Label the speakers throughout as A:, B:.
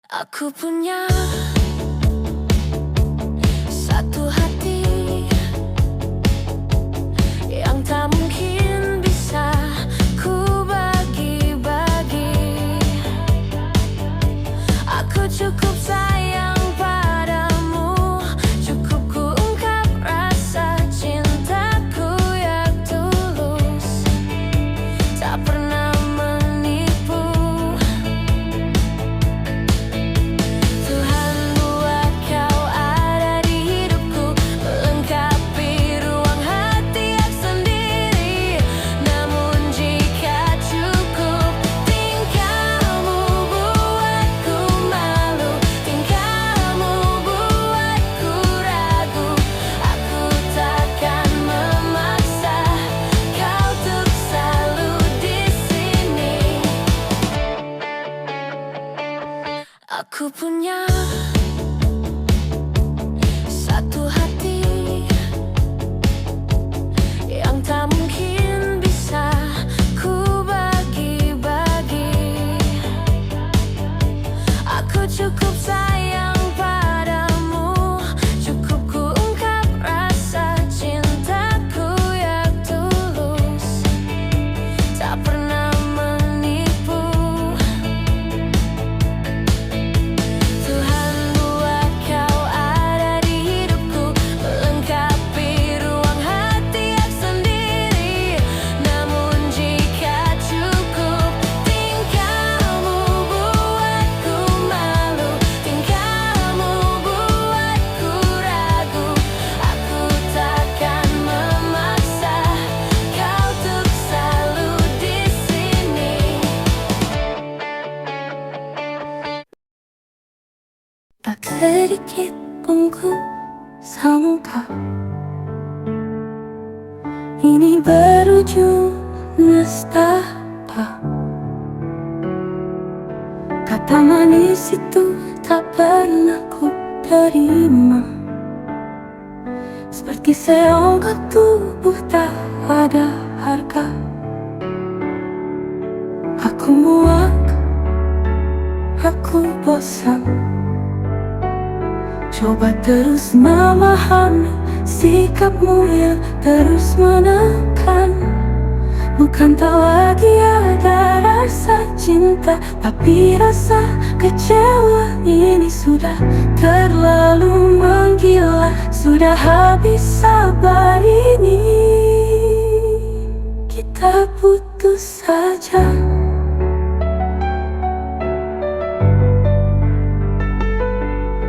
A: Aku punya satu hati yang tak mungkin bisa ku bagi-bagi. Aku cukup sayang padamu, cukup ku ungkap rasa cintaku yang tulus, tak pernah menipu. Tuhan buat kau ada di hidupku, melengkapi ruang hati yang sendiri. Namun jika cukup, tingkahmu buatku malu, tingkahmu buatku ragu. Aku takkan memaksa kau untuk selalu di sini. Aku punya satu hati yang tak mungkin bisa ku bagi-bagi. Aku cukup sayang padamu, cukup ku ungkap rasa cintaku yang tulus, tak pernah menipu. Tuhan buat kau ada di hidupku, melengkapi ruang hati yang sendiri. Namun jika cukup, tingkahmu buatku malu, tingkahmu buatku ragu. Aku takkan memaksa kau untuk selalu di sini. Tak sedikit pun ku sangka ini berujung nestapa. Kata manis itu tak pernah ku terima, seperti seonggot tubuh tak ada harga. Aku muak, aku bosan, coba terus memahami sikapmu yang terus menekan. Bukan tak lagi ada rasa cinta, tapi rasa kecewa ini sudah terlalu menggila. Sudah habis sabar ini, kita putus saja.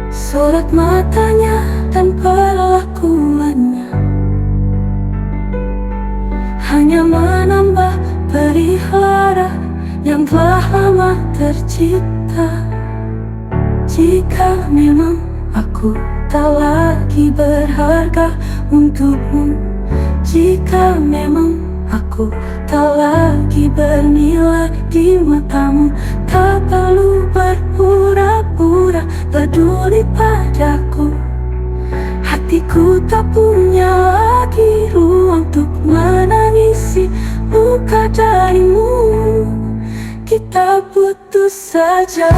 A: Sorot matanya dan perlakuannya hanya menambah perih lara yang telah lama tercipta. Jika memang aku tak lagi berharga untukmu, jika memang aku tak lagi bernilai di matamu, tak perlu berpura-pura peduli padaku. Hatiku tak punya lagi ruang untuk menangisi luka darimu. Kita putus saja.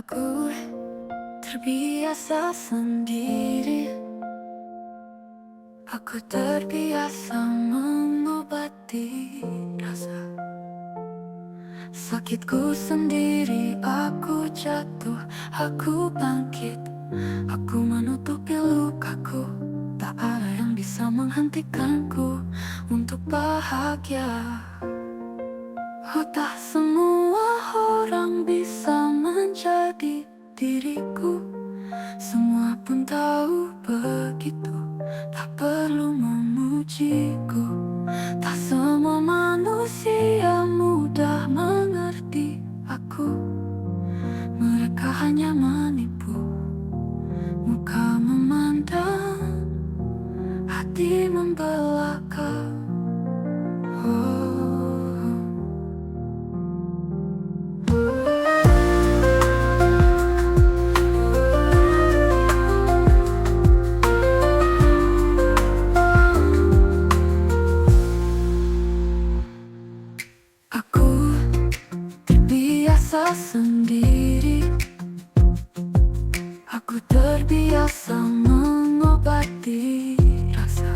A: Aku terbiasa sendiri, aku terbiasa mengobati rasa sakitku sendiri. Aku jatuh, aku bangkit, aku menutupi lukaku. Tak ada yang bisa menghentikanku untuk bahagia. Oh, tak semua orang bisa menjadi diriku, semua pun tahu begitu, tak perlu memujiku. Tak semua manusia mudah mengerti aku, mereka hanya menipu. sendiri. Aku terbiasa mengobati rasa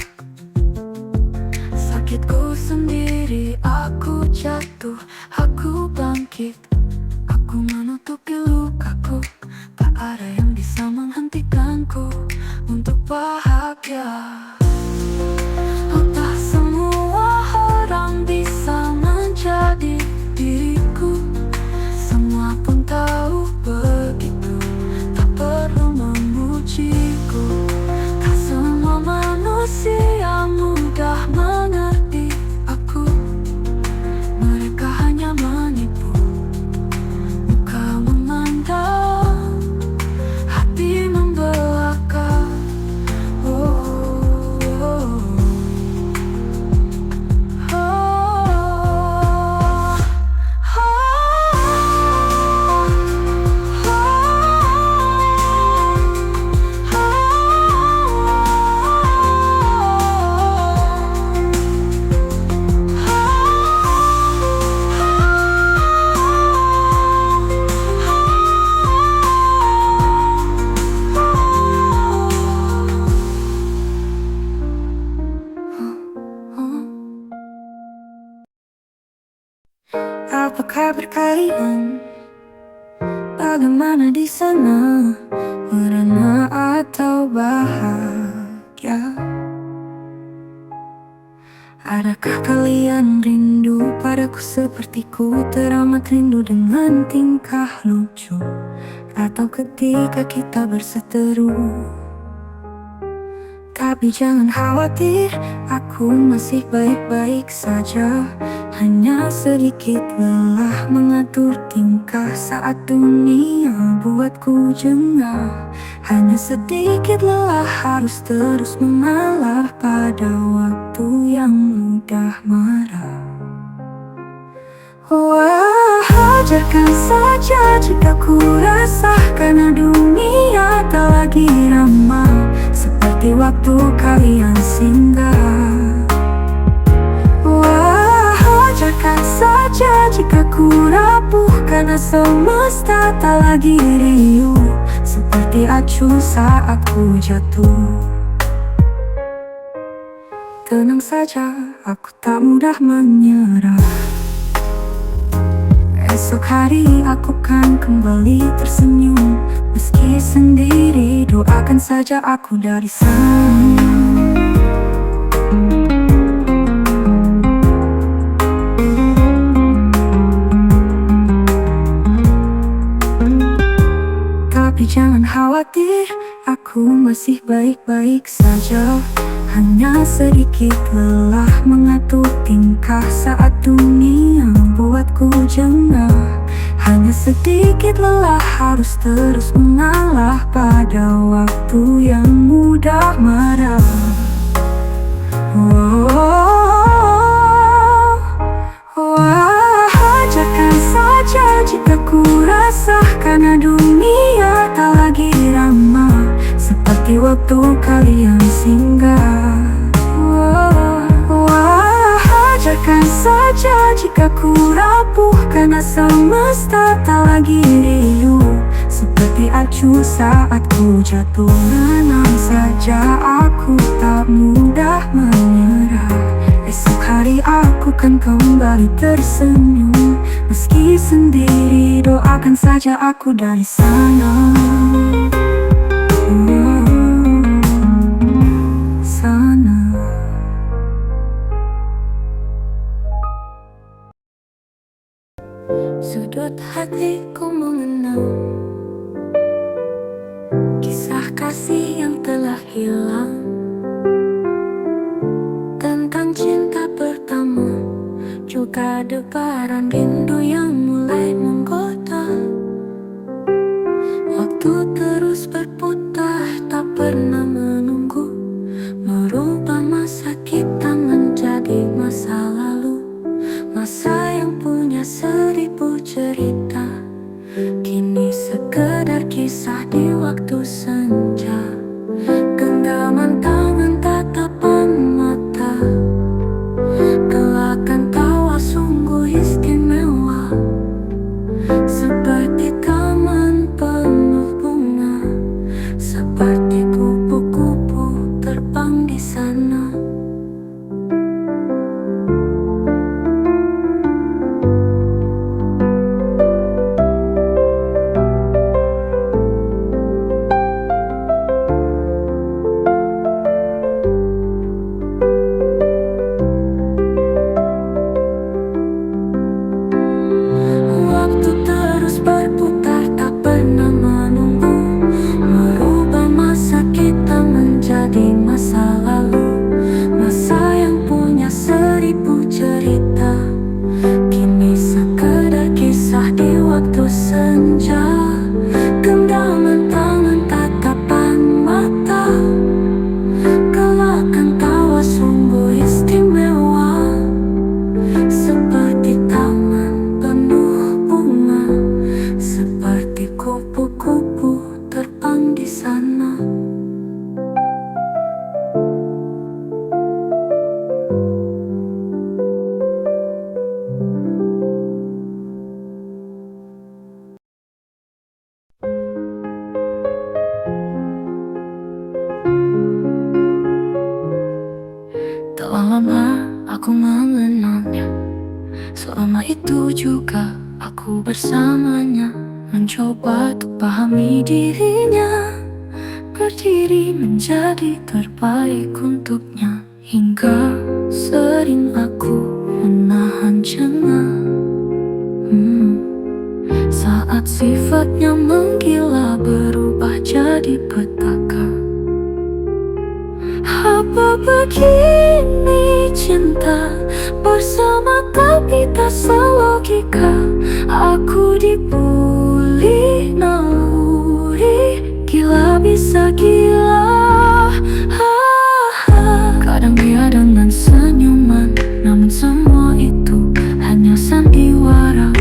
A: sakitku sendiri. Aku jatuh, aku bangkit, aku menutupi lukaku. Tak ada yang bisa menghentikanku untuk bahagia. Oh, tak semua orang bisa menjadi diriku. Semua pun tahu begitu, tak perlu memujiku. Tak semua manusia mudah mengerti aku. Mereka hanya menipu, muka memandang, hati membelaka. Oh, oh, oh, oh, apa kabar kalian? Bagaimana di sana? Merana atau bahagia? Adakah kalian rindu padaku seperti ku teramat rindu dengan tingkah lucu? Atau ketika kita berseteru? Tapi jangan khawatir, aku masih baik-baik saja. Hanya sedikit lelah mengatur tingkah saat dunia buatku jengah. Hanya sedikit lelah harus terus mengalah pada waktu yang mudah marah. Wah, hajarkan saja jika ku resah karena dunia tak lagi ramah seperti waktu kalian singgah. Wah, hajarkan saja jika ku rapuh karena semesta tak lagi riuh seperti acuh saat ku jatuh. Tenang saja, aku tak mudah menyerah. Esok hari aku kan kembali tersenyum. Meski sendiri, doakan saja aku dari sana. Tapi jangan khawatir, aku masih baik-baik saja. Hanya sedikit lelah mengatur tingkah saat dunia buatku jengah. Hanya sedikit lelah harus terus mengalah pada waktu yang mudah marah. Wah, hajarkan saja jika ku resah karena dunia tak lagi ramah seperti waktu kalian singgah. Wah, hajarkan saja jika ku rapuh karena semesta tak lagi riuh seperti acuh saat ku jatuh. Tenang saja, aku tak mudah menyerah. Esok hari aku kan kembali tersenyum. Meski sendiri, doakan saja aku dari sana. Sana. Sudut hatiku mengenang kisah kasih yang telah hilang, tentang cinta pertama, juga debaran rindu yang mulai menggoda. Waktu terus berputar, tak pernah menunggu, merubah masa kita menjadi masa lalu. Masa yang punya 1000 cerita, kini sekedar kisah di waktu senja. Genggaman tangan, tatapan mata, gelakan tawa sungguh istimewa. aku bersamanya, mencoba untuk pahami dirinya, berdiri menjadi terbaik untuknya. Hingga sering aku menahan jengah saat sifatnya menggila berubah jadi petaka. Apa begini cinta bersama tapi tak selogika? Aku dibully naluri, gila bisa gila. Kadang dia dengan senyuman, namun semua itu hanya sandiwara.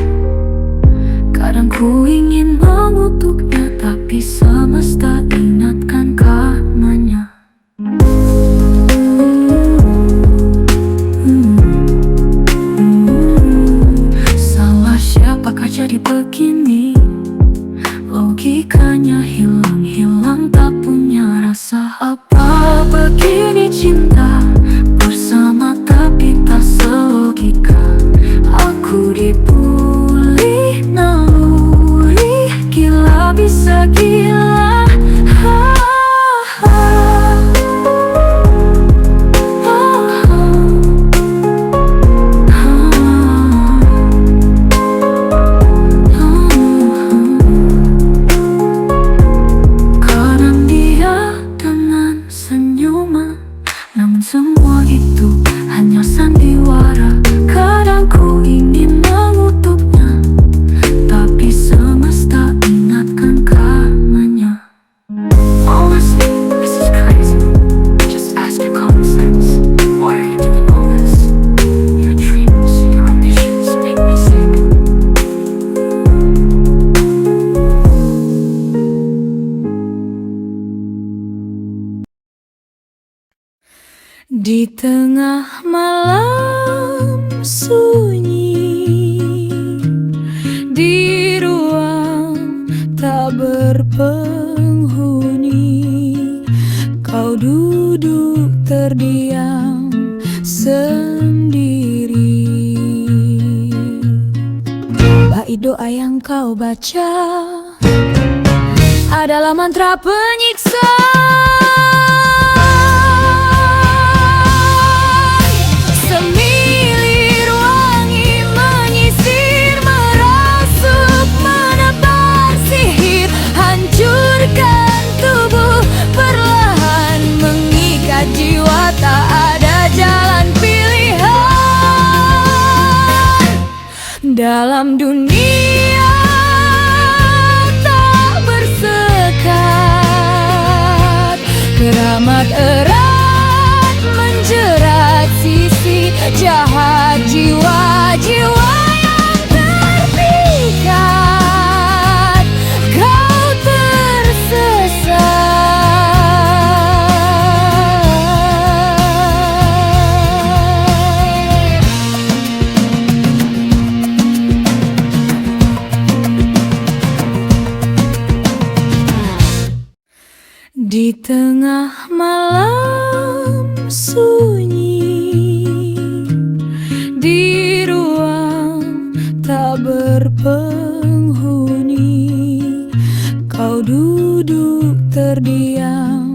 A: Kadang ku ingin mengutuknya, tapi semesta ingatkan karmanya. Salah siapakah jadi begini? Logikanya hilang tak punya rasa. Apa begini cinta bersama tapi tak selogika? Aku dibully naluri, gila bisa gila. Namun semua itu hanya sandiwara. Kadang ku ingin mengutuknya, tapi semesta ingatkan karmanya. Honestly, this is crazy. Just ask your common sense. Why are you doing all this? Your dreams, your ambitions make me sick. Di tengah malam sunyi, di ruang tak berpenghuni, kau duduk terdiam sendiri. Bait doa yang kau baca adalah mantra penyiksa. Dalam dunia tak bersekat, keramat erat menjerat sisi jahat jiwa-jiwa yang terpikat. Kau tersesat. Di tengah malam sunyi, di ruang tak berpenghuni, kau duduk terdiam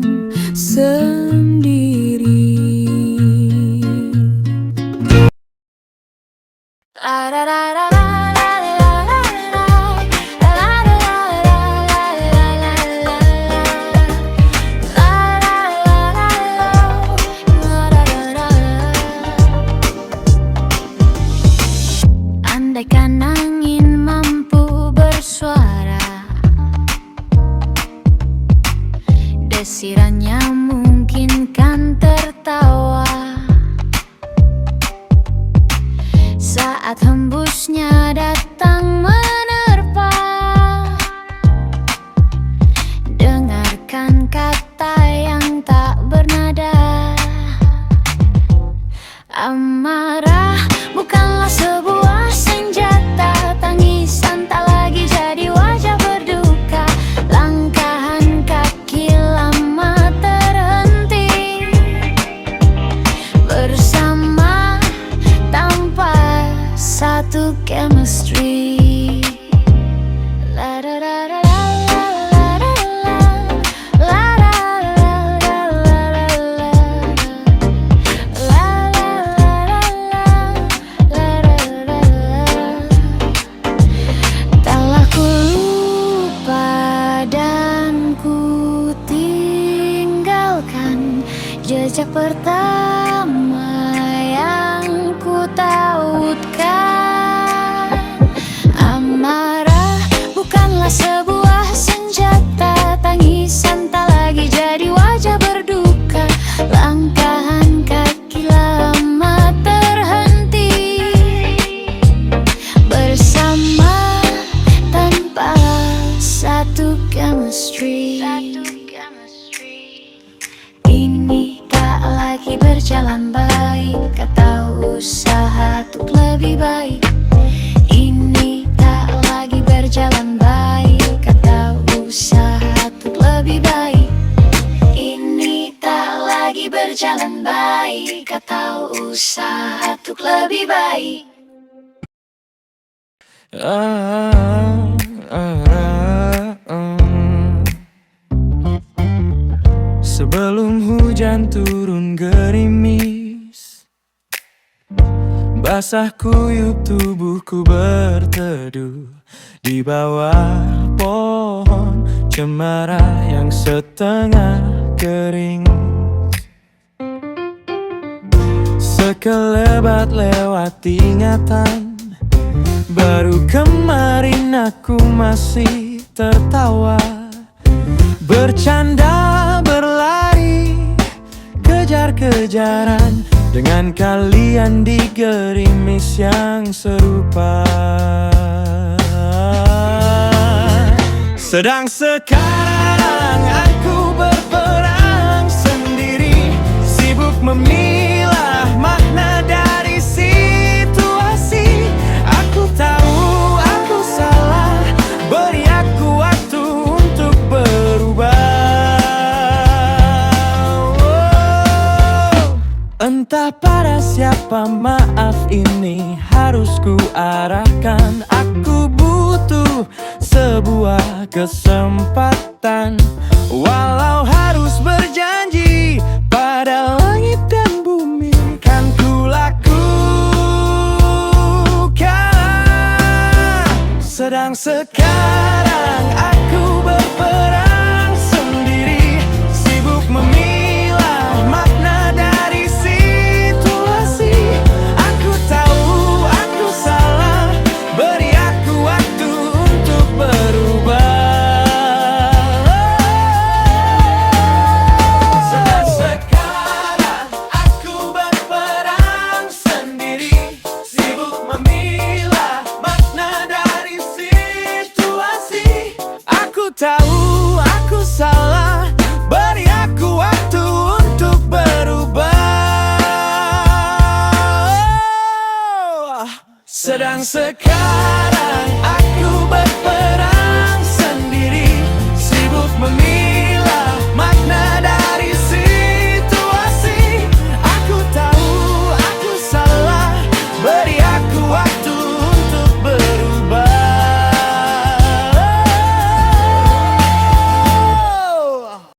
A: sendiri. Andaikan angin mampu bersuara, Sejak pertama yang ku tautkan, amarah bukanlah sebuah senjata. Tangisan tak lagi jadi wajah berduka. Langkahan kaki lama terhenti bersama tanpa satu chemistry. Ini tak lagi berjalan baik, kata usaha untuk lebih baik. Ini tak lagi berjalan baik, kata usaha untuk lebih baik. Ini tak lagi berjalan baik, kata usaha untuk lebih baik.
B: Sebelum hujan turun gerimis, basah kuyup tubuhku berteduh di bawah pohon cemara yang setengah kering. Sekelebat lewat ingatan, baru kemarin aku masih tertawa, bercanda, berlari, kejar-kejaran dengan kalian di gerimis yang serupa. Sedang sekarang aku berperang sendiri, sibuk memilah makna dari situasi. Aku tahu aku salah, beri aku waktu untuk berubah. Entah pada siapa maaf ini harus ku arahkan. Aku butuh sebuah kesempatan, walau harus berjanji pada langit dan bumi kan ku lakukan. Sedang sekarang aku berperang sendiri, sibuk memilah makna dari situasi. Aku tahu aku salah, beri aku waktu untuk berubah. Sedang sekarang aku berperang sendiri, sibuk memilah makna dari situasi. Aku tahu aku salah, beri aku waktu untuk berubah. Sedang sekarang aku berperang sendiri, sibuk memilah